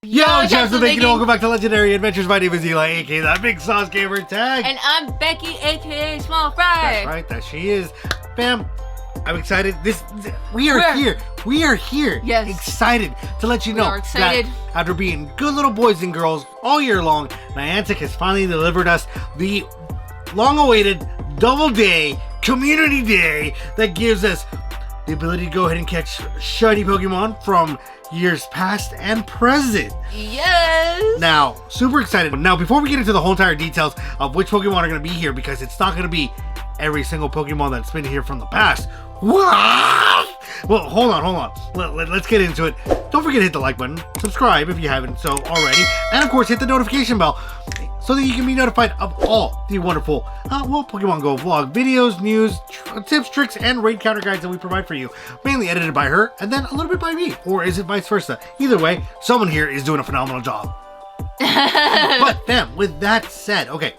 Yo, champs and bacon, welcome back to Legendary Adventures. My name is Eli, aka that Big Sauce Gamer Tag. And I'm Becky, aka Small Fry. That's right, that she is. Bam, I'm excited. We are here. We are here. Yes. Excited to let you know that after being good little boys and girls all year long, Niantic has finally delivered us the long-awaited double day, community day, that gives us the ability to go ahead and catch shiny Pokemon from years past and present. Yes. Now, super excited. Now, before we get into the whole entire details of which Pokemon are going to be here, because it's not going to be every single Pokemon that's been here from the past. What? Well, hold on. Let's get into it. Don't forget to hit the like button, subscribe if you haven't so already, and of course hit the notification bell so that you can be notified of all the wonderful Pokemon Go vlog videos, news, tips, tricks, and raid counter guides that we provide for you. Mainly edited by her, and then a little bit by me. Or is it vice versa? Either way, someone here is doing a phenomenal job. But then, with that said, okay,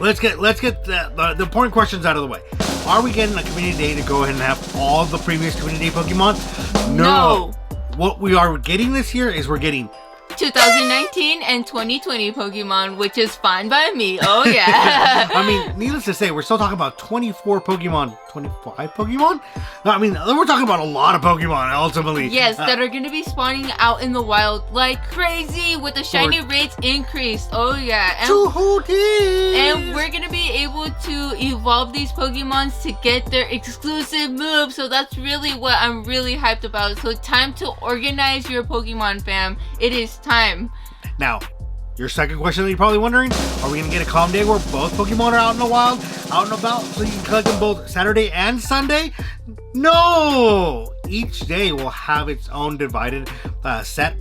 let's get the important questions out of the way. Are we getting a community day to go ahead and have all the previous community day Pokemon? No. What we are getting this year is we're getting 2019 and 2020 Pokemon, which is fine by me. Oh yeah. I mean, needless to say, we're still talking about 24 Pokemon, 25 Pokemon? I mean, we're talking about a lot of Pokemon, ultimately. Yes, that are going to be spawning out in the wild like crazy with the shiny rates increased. Oh yeah. And we're going to be able to evolve these Pokemons to get their exclusive moves. So that's really what I'm really hyped about. So time to organize your Pokemon, fam. It is time. Now, your second question that you're probably wondering, are we going to get a calm day where both Pokemon are out in the wild, out and about, so you can collect them both Saturday and Sunday? No! Each day will have its own divided set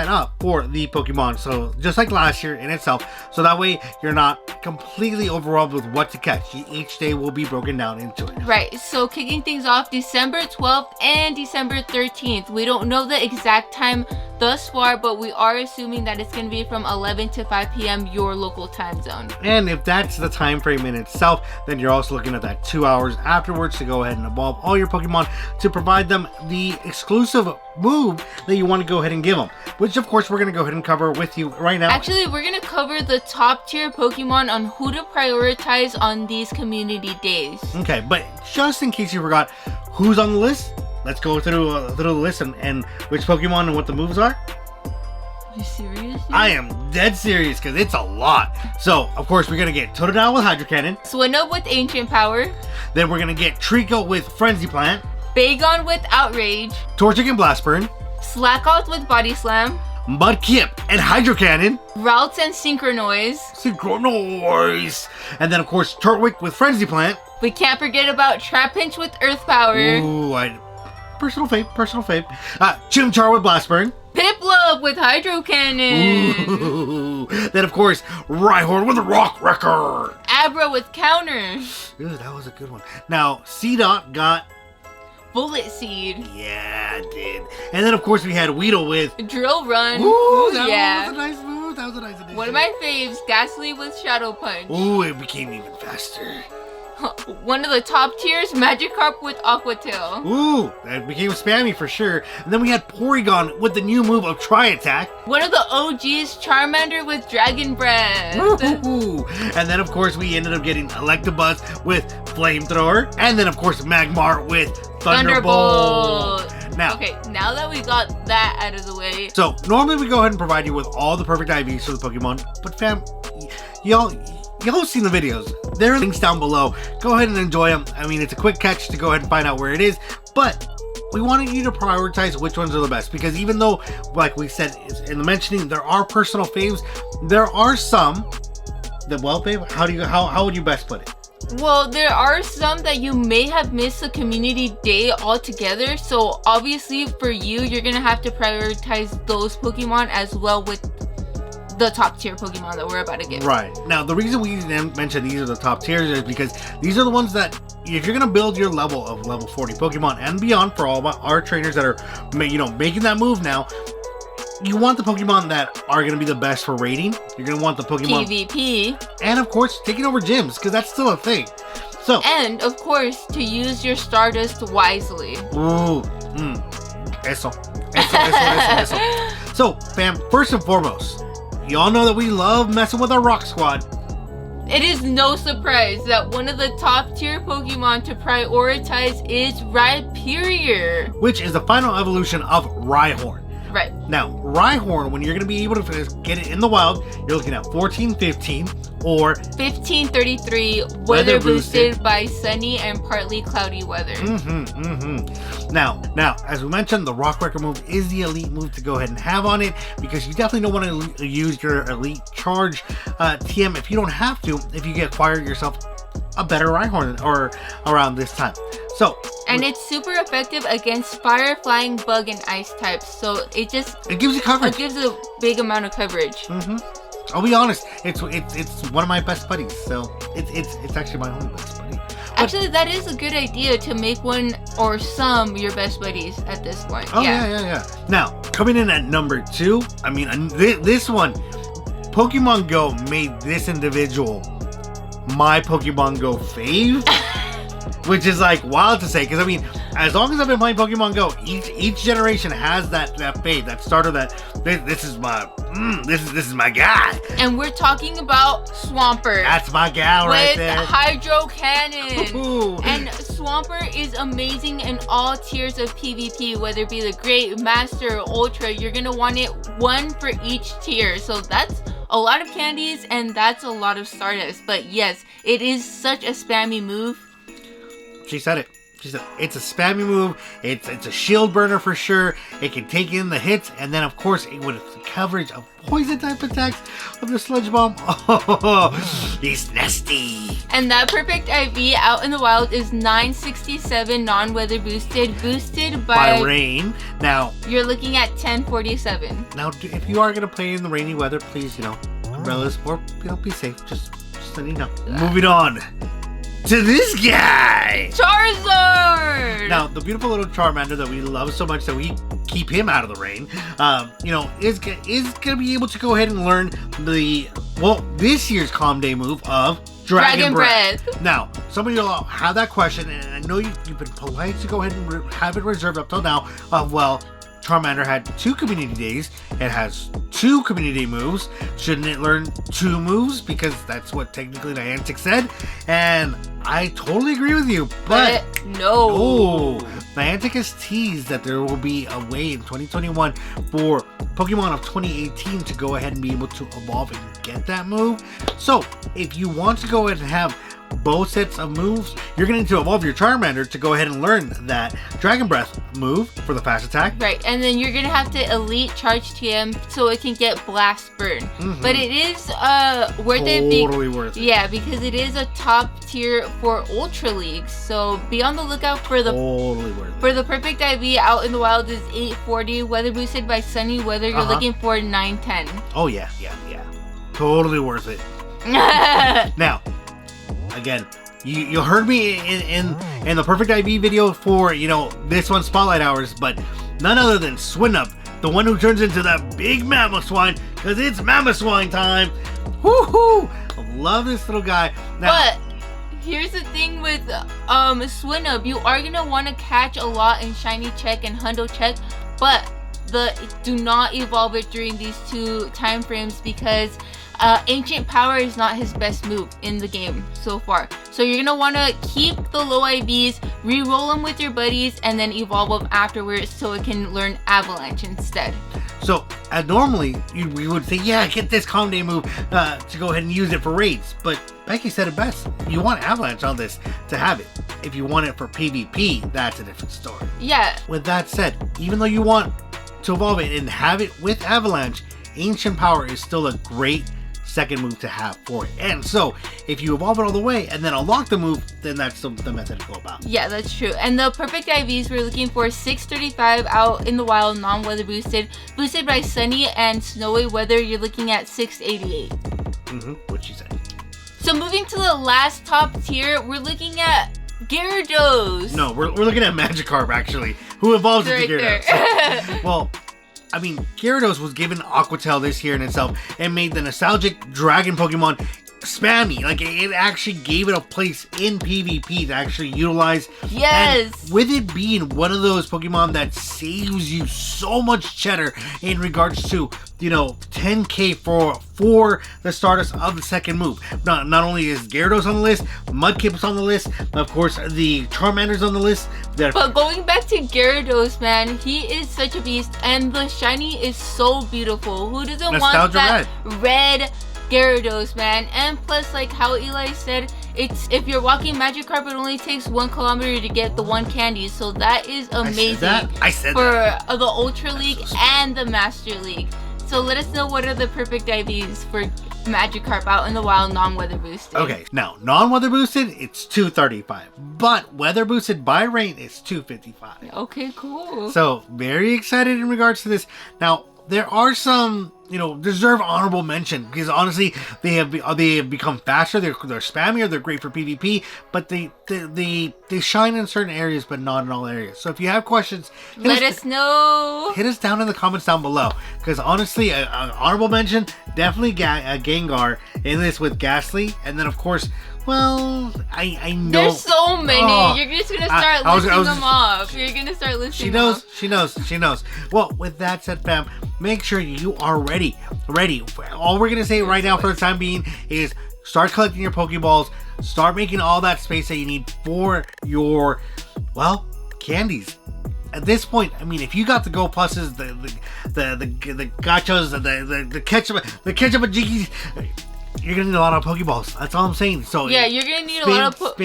up for the Pokemon. So just like last year in itself. So that way you're not completely overwhelmed with what to catch. Each day will be broken down into it. Right. So kicking things off December 12th and December 13th. We don't know the exact time thus far, but we are assuming that it's going to be from 11 to 5 p.m. your local time zone. And if that's the time frame in itself, then you're also looking at that 2 hours afterwards to go ahead and evolve all your Pokemon to provide them the exclusive move that you want to go ahead and give them, which of course we're going to go ahead and cover with you right now. Actually, we're going to cover the top tier Pokemon on who to prioritize on these community days. Okay, but just in case you forgot who's on the list, let's go through the list and which Pokemon and what the moves are. Are you serious? I am dead serious because it's a lot. So, of course, we're going to get Totodile with Hydro Cannon. Swinub with Ancient Power. Then we're going to get Trico with Frenzy Plant. Bagon with Outrage. Torchic and Blast Burn. Slackoth with Body Slam. Mudkip and Hydro Cannon. Routes and Synchronoise. And then, of course, Turtwig with Frenzy Plant. We can't forget about Trapinch with Earth Power. Ooh, personal fave. Chimchar with Blast Burn. Piplup with Hydro Cannon. Ooh. Then, of course, Rhyhorn with Rock Wrecker. Abra with Counter. Ooh, that was a good one. Now, C-Dot got Bullet Seed. Yeah, it did. And then, of course, we had Weedle with Drill Run. Ooh, that was a nice move. That was a nice addition. One of my faves, Ghastly with Shadow Punch. Ooh, it became even faster. One of the top tiers, Magikarp with Aqua Tail. Ooh, that became spammy for sure. And then we had Porygon with the new move of Tri Attack. One of the OGs, Charmander with Dragon Breath. Ooh. And then, of course, we ended up getting Electabuzz with Flamethrower. And then, of course, Magmar with Thunderbolt. Now, okay, now that we got that out of the way. So, normally we go ahead and provide you with all the perfect IVs for the Pokemon. But fam, y'all seen the videos. There are links down below. Go ahead and enjoy them. I mean, it's a quick catch to go ahead and find out where it is. But we wanted you to prioritize which ones are the best. Because even though, like we said in the mentioning, there are personal faves, there are some that, well, babe, how would you best put it? Well, there are some that you may have missed the community day altogether. So obviously for you, you're going to have to prioritize those Pokemon as well with the top tier Pokemon that we're about to get. Right. Now, the reason we mention these are the top tiers is because these are the ones that, if you're going to build your level of level 40 Pokemon and beyond for all of our trainers that are, making that move now, you want the Pokemon that are going to be the best for raiding. You're going to want the Pokemon PvP. And, of course, taking over gyms, because that's still a thing. So, and of course, to use your Stardust wisely. Ooh. Eso. So, fam, first and foremost, y'all know that we love messing with our Rock Squad. It is no surprise that one of the top tier Pokemon to prioritize is Rhyperior, which is the final evolution of Rhyhorn. Right. Now, Rhyhorn, when you're going to be able to get it in the wild, you're looking at 1415 or 1533 weather boosted by sunny and partly cloudy weather. Now, as we mentioned, the Rock Wrecker move is the elite move to go ahead and have on it, because you definitely don't want to use your elite charge TM if you don't have to, if you acquire yourself a better Rhyhorn or around this time. So, and it's super effective against fire, flying, bug, and ice types. So it gives you coverage. It gives a big amount of coverage. I'll be honest, it's one of my best buddies. So it's actually my only best buddy. Actually, that is a good idea to make one or some your best buddies at this point. Oh yeah. Now, coming in at number 2, I mean, this one, Pokemon Go made this individual my Pokemon Go fave. Which is like wild to say, because I mean, as long as I've been playing Pokemon Go, each generation has that fave, that starter, that this is my guy. And we're talking about Swampert. That's my gal right there. With Hydro Cannon. Ooh. And Swampert is amazing in all tiers of PvP, whether it be the Great, Master, or Ultra. You're gonna want it one for each tier. So that's a lot of candies and that's a lot of Stardust. But yes, it is such a spammy move. She said it. She said it's a spammy move. It's a shield burner for sure. It can take in the hits, and then of course with the coverage of poison type attacks of the Sludge Bomb. Oh, he's nasty. And that perfect IV out in the wild is 967 non-weather boosted by rain. Now you're looking at 1047. Now, if you are gonna play in the rainy weather, please, umbrellas, or be safe. Just let you know. Moving on to this guy, Charizard! Now, the beautiful little Charmander that we love so much that we keep him out of the rain, is going to be able to go ahead and learn this year's Calm Day move of Dragon Breath. Now, some of you all have that question, and I know you've been polite to go ahead and have it reserved up till now. Charmander had 2 community days. It has 2 community moves. Shouldn't it learn 2 moves? Because that's what technically Niantic said. And I totally agree with you. But no. Niantic has teased that there will be a way in 2021 for Pokemon of 2018 to go ahead and be able to evolve and get that move. So, if you want to go ahead and have both sets of moves, you're going to need to evolve your Charmander to go ahead and learn that Dragon Breath move for the fast attack. Right, and then you're going to have to Elite Charge TM so it can get Blast Burn. But it is worth it. Totally worth it. Yeah, because it is a top tier for Ultra Leagues. So be on the lookout for the perfect IV out in the wild is 840. Weather boosted by sunny weather, you're looking for 910. Oh yeah. Totally worth it. Now, again, you heard me in the perfect IV video for this one, Spotlight Hours, but none other than Swinub, the one who turns into that big Mamoswine, because it's Mamoswine time. Woohoo! I love this little guy. Now, but here's the thing with Swinub, you are gonna want to catch a lot in Shiny Check and Hundo Check, but do not evolve it during these 2 time frames, because Ancient Power is not his best move in the game so far. So you're going to want to keep the low IVs, re-roll them with your buddies, and then evolve them afterwards so it can learn Avalanche instead. So, normally, we would say, yeah, get this Calm Day move to go ahead and use it for raids. But Becky said it best. You want Avalanche on this to have it. If you want it for PvP, that's a different story. Yeah. With that said, even though you want to evolve it and have it with Avalanche, Ancient Power is still a great second move to have for it. And so, if you evolve it all the way and then unlock the move, then that's the method to go about. Yeah, that's true. And the perfect IVs, we're looking for 635 out in the wild, non-weather boosted by sunny and snowy weather, you're looking at 688. What she said. So moving to the last top tier, we're looking at Gyarados. No, we're looking at Magikarp, actually, who evolves into Gyarados. Well, I mean, Gyarados was given Aqua Tail this year in itself and made the nostalgic dragon Pokemon spammy. Like, it actually gave it a place in PvP to actually utilize. Yes! And with it being one of those Pokemon that saves you so much cheddar in regards to, 10k for the Stardust of the second move. Not only is Gyarados on the list, Mudkip's on the list, of course, the Charmander's on the list. But going back to Gyarados, man, he is such a beast, and the shiny is so beautiful. Who doesn't want that red Gyarados, man? And plus, like how Eli said, if you're walking Magikarp, it only takes 1 kilometer to get the 1 candy, so that is amazing. I said for that. The Ultra League and the Master League. So let us know what are the perfect IVs for Magikarp out in the wild, non-weather boosted. Okay, now non-weather boosted, it's 235, but weather boosted by rain is 255. Okay, cool. So very excited in regards to this. Now there are some, deserve honorable mention because honestly they have become faster. They're spammier. They're great for PvP, but they shine in certain areas, but not in all areas. So if you have questions, let us know. Hit us down in the comments down below because honestly, an honorable mention definitely Gengar in this with Ghastly, and then of course. Well, I know. There's so many. You're just going to start listing them off. You're going to start listing them off. She knows. Well, with that said, fam, make sure you are ready. All we're going to say right now for the time being is start collecting your Pokeballs. Start making all that space that you need for your, candies. At this point, I mean, if you got the Go Pluses, the Gachas, the ketchup and Jiggies, you're gonna need a lot of Pokeballs. That's all I'm saying. So yeah, you're gonna need a lot of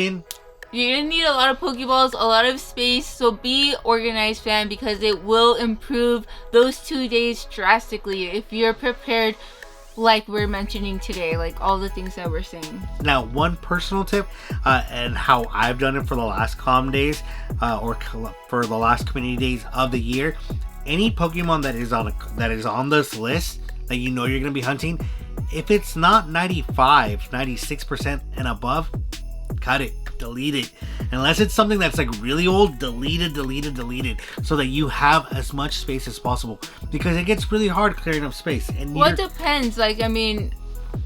You're gonna need a lot of Pokeballs, a lot of space. So be organized, fam, because it will improve those 2 days drastically if you're prepared, like we're mentioning today, like all the things that we're saying. Now, one personal tip, and how I've done it for the last calm days, or for the last community days of the year, any Pokemon that is on this list that you're gonna be hunting. If it's not 95, 96% and above, cut it, delete it. Unless it's something that's like really old, delete it, so that you have as much space as possible. Because it gets really hard clearing up space. And it depends. Like, I mean,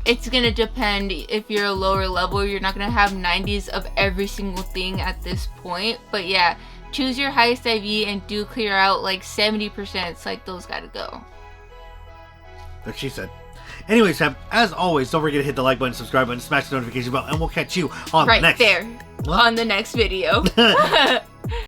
it's gonna depend. If you're a lower level, you're not gonna have 90s of every single thing at this point. But yeah, choose your highest IV and do clear out like 70%. It's like those gotta go. Like she said. Anyways, fam, as always, don't forget to hit the like button, subscribe button, smash the notification bell, and we'll catch you on the next... on the next video.